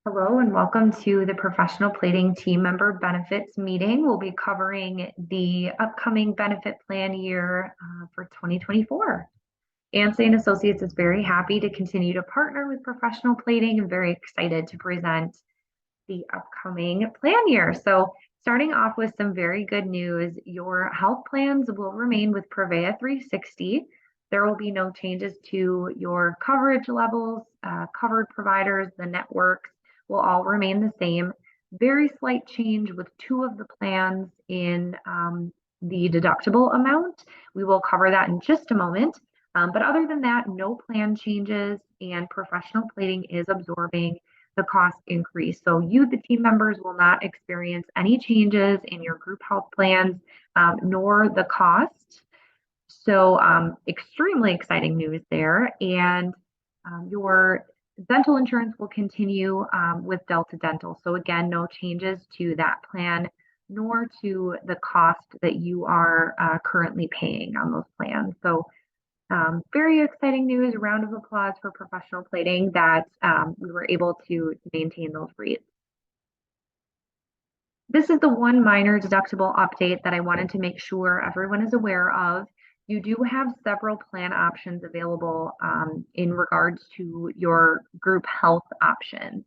Hello and welcome to the Professional Plating Team Member Benefits meeting. We'll be covering the upcoming benefit plan year for 2024. Ansay Associates is very happy to continue to partner with Professional Plating and very excited to present the upcoming plan year. So starting off with some very good news, your health plans will remain with Prevea 360. There will be no changes to your coverage levels, covered providers, the networks will all remain the same. Very slight change with two of the plans in the deductible amount. We will cover that in just a moment. But other than that, no plan changes, and Professional Plating is absorbing the cost increase. So you, the team members, will not experience any changes in your group health plans, nor the cost. So extremely exciting news there. And your dental insurance will continue with Delta Dental. So again, no changes to that plan, nor to the cost that you are currently paying on those plans. So very exciting news. A round of applause for Professional Plating that we were able to maintain those rates. This is the one minor deductible update that I wanted to make sure everyone is aware of. You do have several plan options available in regards to your group health options.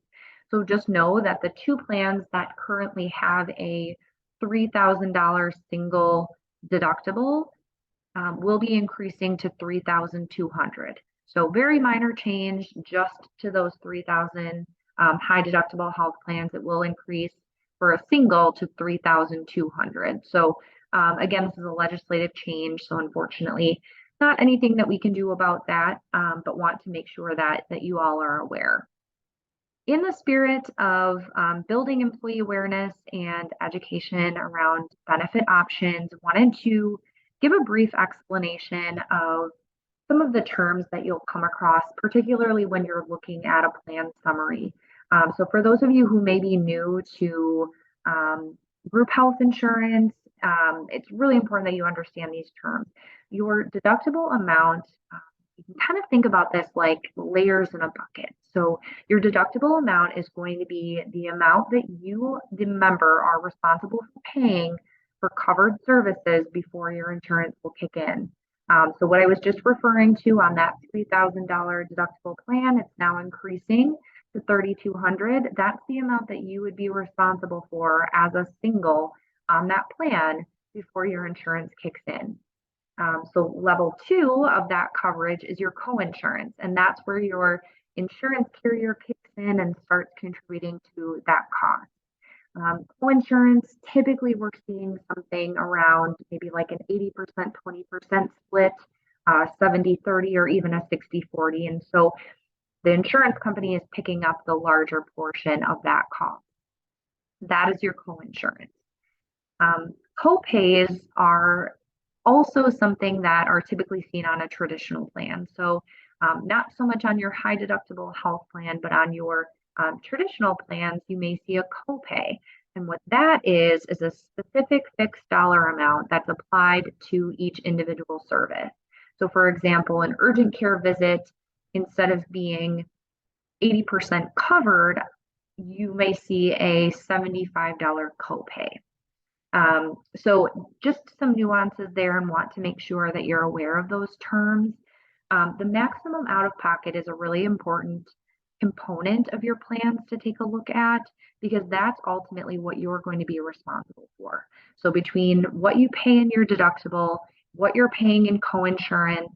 So just know that the two plans that currently have a $3,000 single deductible will be increasing to $3,200. So very minor change just to those 3,000 high deductible health plans. It will increase for a single to 3,200. So again, this is a legislative change. So unfortunately, not anything that we can do about that, but want to make sure that you all are aware. In the spirit of building employee awareness and education around benefit options, wanted to give a brief explanation of some of the terms that you'll come across, particularly when you're looking at a plan summary. So for those of you who may be new to group health insurance, it's really important that you understand these terms. Your deductible amount, you can kind of think about this like layers in a bucket. So your deductible amount is going to be the amount that you, the member, are responsible for paying for covered services before your insurance will kick in. So what I was just referring to on that $3,000 deductible plan, it's now increasing to $3,200. That's the amount that you would be responsible for as a single on that plan before your insurance kicks in. So level 2 of that coverage is your coinsurance, and that's where your insurance carrier kicks in and starts contributing to that cost. Coinsurance, typically we're seeing something around maybe like an 80%, 20% split, 70-30, or even a 60-40. And so the insurance company is picking up the larger portion of that cost. That is your coinsurance. Copays are also something that are typically seen on a traditional plan. So not so much on your high deductible health plan, but on your traditional plans, you may see a copay. And what that is a specific fixed dollar amount that's applied to each individual service. So for example, an urgent care visit, instead of being 80% covered, you may see a $75 copay. So just some nuances there, and want to make sure that you're aware of those terms. The maximum out of pocket is a really important component of your plans to take a look at, because that's ultimately what you're going to be responsible for. So between what you pay in your deductible, what you're paying in coinsurance,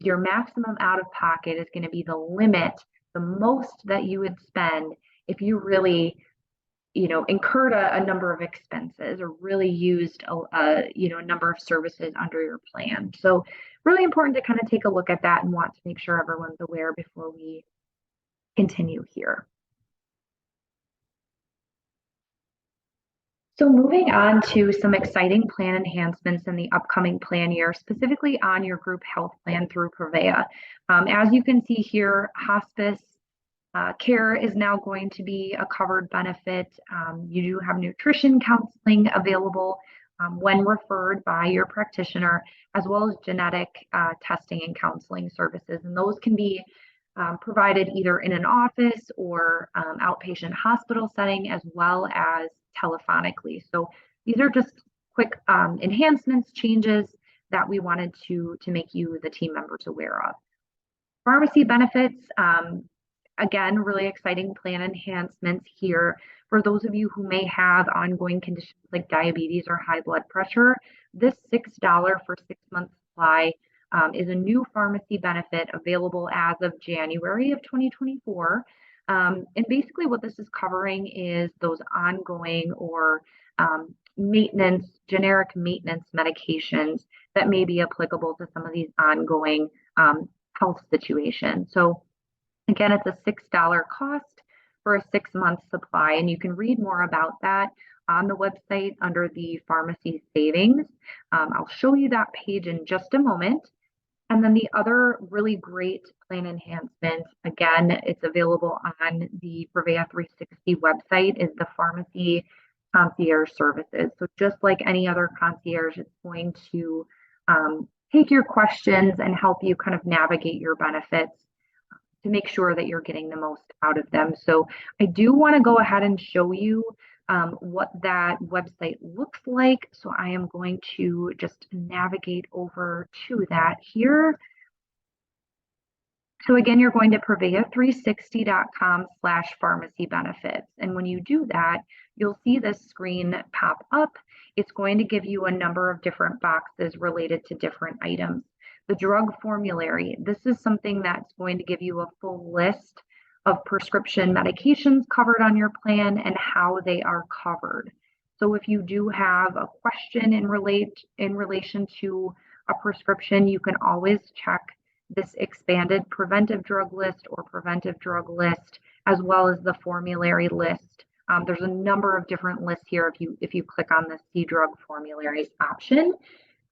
your maximum out of pocket is going to be the limit, the most that you would spend if you really incurred a number of expenses or really used a number of services under your plan. So really important to kind of take a look at that, and want to make sure everyone's aware before we continue here. So moving on to some exciting plan enhancements in the upcoming plan year, specifically on your group health plan through Prevea. As you can see here, hospice care is now going to be a covered benefit. You do have nutrition counseling available when referred by your practitioner, as well as genetic testing and counseling services. And those can be provided either in an office or outpatient hospital setting, as well as telephonically. So these are just quick enhancements, changes that we wanted to make you, the team members, aware of. Pharmacy benefits, again, really exciting plan enhancements here. For those of you who may have ongoing conditions like diabetes or high blood pressure, this $6 for 6 month supply is a new pharmacy benefit available as of January of 2024. And basically what this is covering is those ongoing or maintenance, generic maintenance medications that may be applicable to some of these ongoing health situations. So again, it's a $6 cost for a 6 month supply, and you can read more about that on the website under the pharmacy savings. I'll show you that page in just a moment. And then the other really great plan enhancement, again, it's available on the Prevea 360 website, is the pharmacy concierge services. So just like any other concierge, it's going to take your questions and help you kind of navigate your benefits to make sure that you're getting the most out of them. So I do want to go ahead and show you what that website looks like. So I am going to just navigate over to that here. So again, you're going to prevea360.com/pharmacy benefits. And when you do that, you'll see this screen pop up. It's going to give you a number of different boxes related to different items. The drug formulary, this is something that's going to give you a full list of prescription medications covered on your plan and how they are covered. So if you do have a question in relation to a prescription, you can always check this expanded preventive drug list or preventive drug list, as well as the formulary list. There's a number of different lists here if you click on the See Drug Formularies option.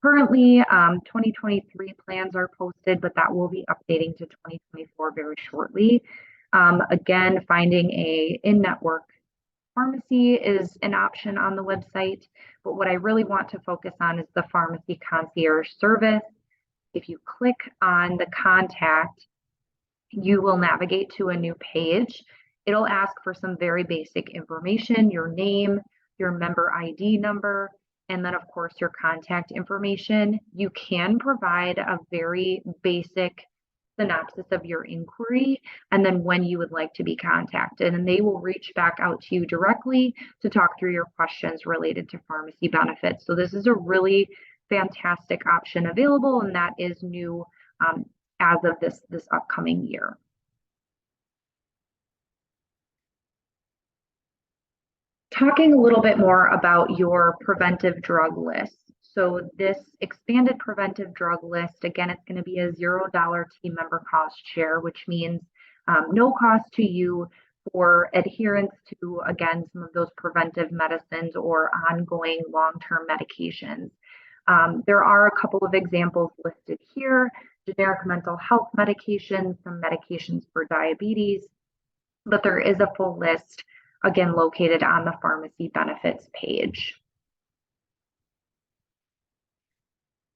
Currently, 2023 plans are posted, but that will be updating to 2024 very shortly. Again, finding a in-network pharmacy is an option on the website, but what I really want to focus on is the pharmacy concierge service. If you click on the contact, you will navigate to a new page. It'll ask for some very basic information, your name, your member ID number, and then of course your contact information. You can provide a very basic synopsis of your inquiry and then when you would like to be contacted, and they will reach back out to you directly to talk through your questions related to pharmacy benefits. So this is a really fantastic option available, and that is new as of this upcoming year. Talking a little bit more about your preventive drug list. So this expanded preventive drug list, again, it's going to be a $0 team member cost share, which means no cost to you for adherence to, again, some of those preventive medicines or ongoing long-term medications. There are a couple of examples listed here: generic mental health medications, some medications for diabetes, but there is a full list, again, located on the pharmacy benefits page.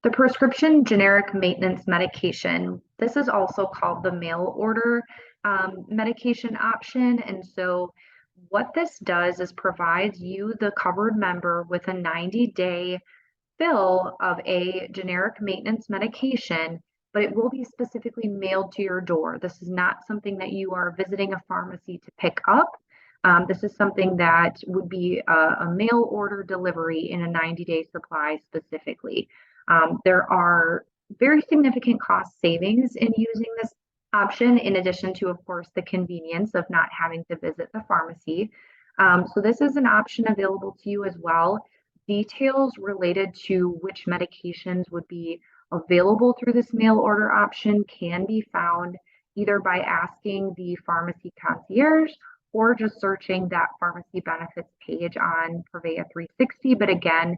The prescription generic maintenance medication, this is also called the mail order medication option. And so what this does is provides you, the covered member, with a 90-day fill of a generic maintenance medication, but it will be specifically mailed to your door. This is not something that you are visiting a pharmacy to pick up. This is something that would be a mail order delivery in a 90-day supply specifically. There are very significant cost savings in using this option, in addition to, of course, the convenience of not having to visit the pharmacy. So this is an option available to you as well. Details related to which medications would be available through this mail order option can be found either by asking the pharmacy concierge or just searching that pharmacy benefits page on Prevea 360. But again,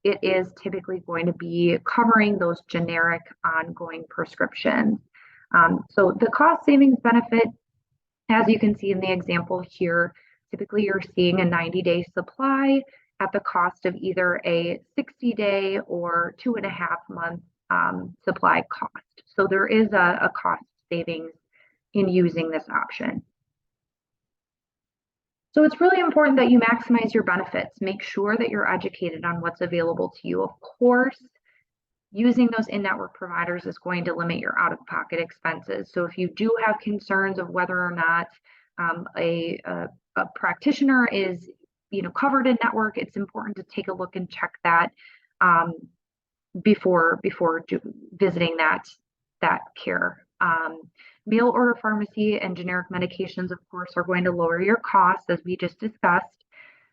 it is typically going to be covering those generic ongoing prescriptions. So the cost savings benefit, as you can see in the example here, typically you're seeing a 90-day supply at the cost of either a 60-day or 2.5-month supply cost. So there is a cost savings in using this option. So it's really important that you maximize your benefits. Make sure that you're educated on what's available to you. Of course, using those in-network providers is going to limit your out-of-pocket expenses. So if you do have concerns of whether or not a practitioner is, covered in network, it's important to take a look and check that before visiting that care. Mail order pharmacy and generic medications, of course, are going to lower your costs, as we just discussed.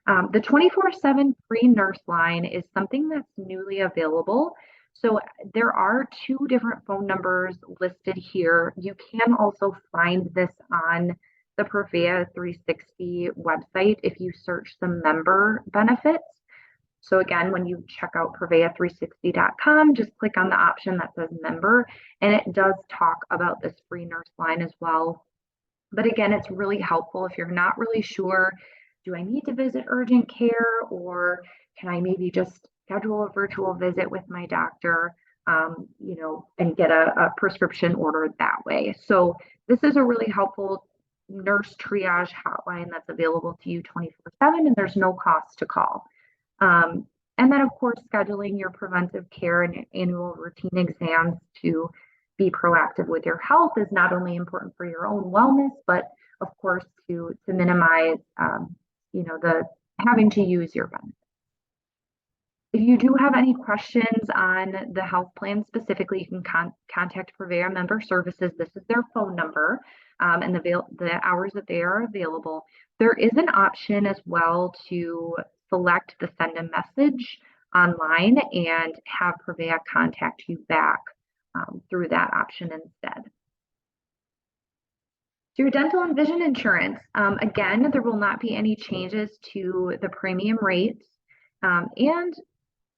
The 24/7 free nurse line is something that's newly available. So there are two different phone numbers listed here. You can also find this on the Prevea 360 website if you search the member benefits. So again, when you check out Prevea360.com, just click on the option that says member, and it does talk about this free nurse line as well. But again, it's really helpful if you're not really sure, do I need to visit urgent care, or can I maybe just schedule a virtual visit with my doctor, and get a prescription ordered that way. So this is a really helpful nurse triage hotline that's available to you 24/7, and there's no cost to call. And then, of course, scheduling your preventive care and annual routine exams to be proactive with your health is not only important for your own wellness, but of course to minimize, the having to use your benefits. If you do have any questions on the health plan specifically, you can contact Prevea Member Services. This is their phone number, and the hours that they are available. There is an option as well to select the send a message online and have Prevea contact you back through that option instead. So your dental and vision insurance, again, there will not be any changes to the premium rates, and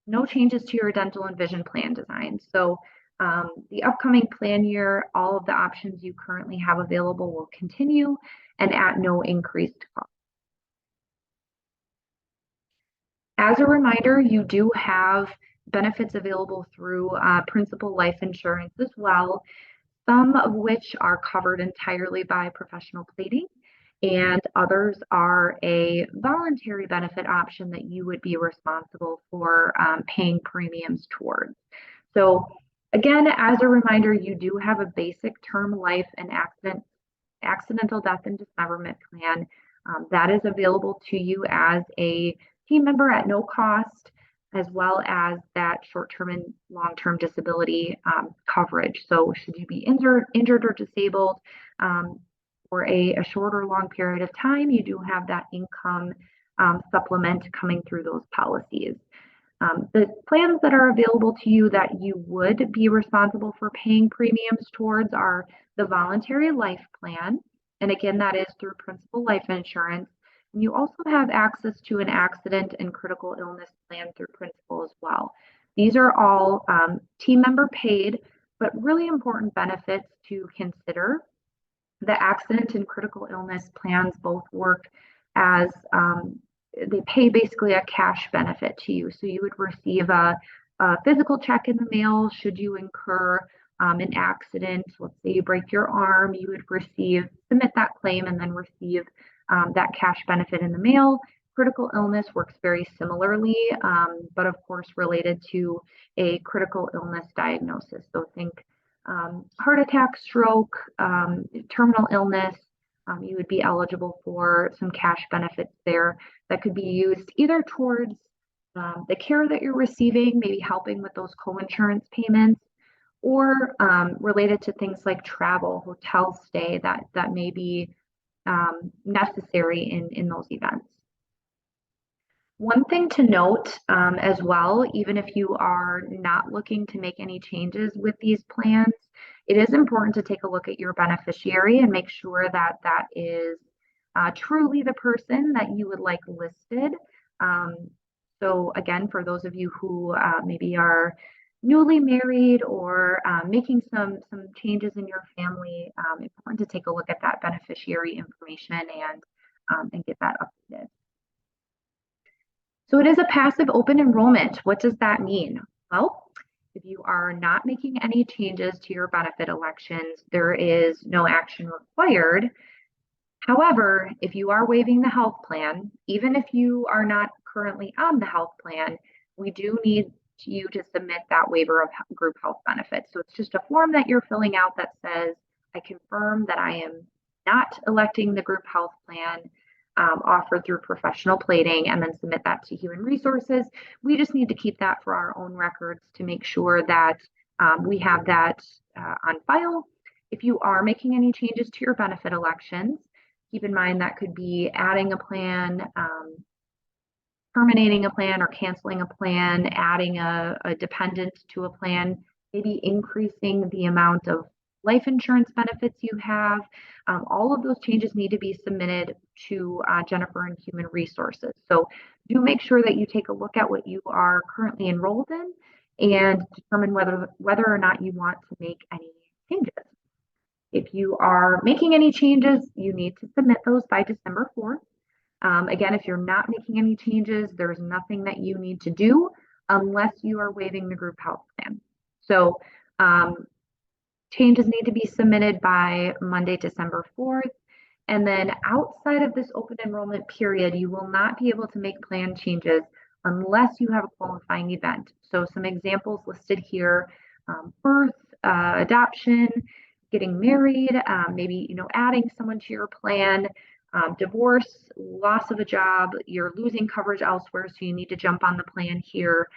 no changes to your dental and vision plan design. So the upcoming plan year, all of the options you currently have available will continue and at no increased cost. As a reminder, you do have benefits available through Principal Life Insurance as well, some of which are covered entirely by professional plating, and others are a voluntary benefit option that you would be responsible for paying premiums towards. So again, as a reminder, you do have a basic term life and accidental death and dismemberment plan that is available to you as a team member at no cost, as well as that short-term and long-term disability coverage. So should you be injured or disabled for a short or long period of time, you do have that income supplement coming through those policies. The plans that are available to you that you would be responsible for paying premiums towards are the voluntary life plan. And again, that is through Principal Life Insurance. And you also have access to an accident and critical illness plan through Principal as well. These are all team member paid, but really important benefits to consider. The accident and critical illness plans both work as they pay basically a cash benefit to you. So you would receive a physical check in the mail should you incur an accident. Let's say you break your arm, you would submit that claim and then receive that cash benefit in the mail. Critical illness works very similarly, but of course related to a critical illness diagnosis. So think heart attack, stroke, terminal illness. You would be eligible for some cash benefits there that could be used either towards the care that you're receiving, maybe helping with those co-insurance payments, or related to things like travel, hotel stay that may be necessary in those events. One thing to note as well, even if you are not looking to make any changes with these plans, it is important to take a look at your beneficiary and make sure that that is truly the person that you would like listed. So again, for those of you who maybe are newly married or making some changes in your family, it's important to take a look at that beneficiary information and get that updated. So it is a passive open enrollment. What does that mean? Well, If you are not making any changes to your benefit elections, there is no action required. However, if you are waiving the health plan, even if you are not currently on the health plan, we do need you to submit that waiver of group health benefits. So it's just a form that you're filling out that says, I confirm that I am not electing the group health plan offered through professional plating, and then submit that to Human Resources. We just need to keep that for our own records to make sure that we have that on file. If you are making any changes to your benefit elections, keep in mind that could be adding a plan, terminating a plan or canceling a plan, adding a dependent to a plan, maybe increasing the amount of life insurance benefits you have. All of those changes need to be submitted to Jennifer in Human Resources. So do make sure that you take a look at what you are currently enrolled in and determine whether or not you want to make any changes. If you are making any changes, you need to submit those by December 4th. Again, if you're not making any changes, there's nothing that you need to do unless you are waiving the group health plan. So changes need to be submitted by Monday, December 4th. And then outside of this open enrollment period, you will not be able to make plan changes unless you have a qualifying event. So some examples listed here: birth, adoption, getting married, maybe adding someone to your plan, divorce, loss of a job, you're losing coverage elsewhere, so you need to jump on the plan here.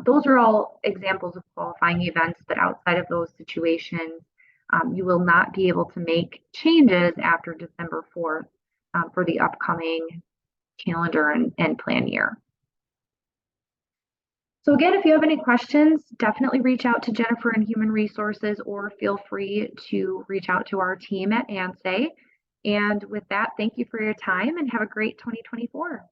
Those are all examples of qualifying events, but outside of those situations, you will not be able to make changes after December 4th for the upcoming calendar and plan year. So again, if you have any questions, definitely reach out to Jennifer in Human Resources, or feel free to reach out to our team at ANSE. And with that, thank you for your time and have a great 2024.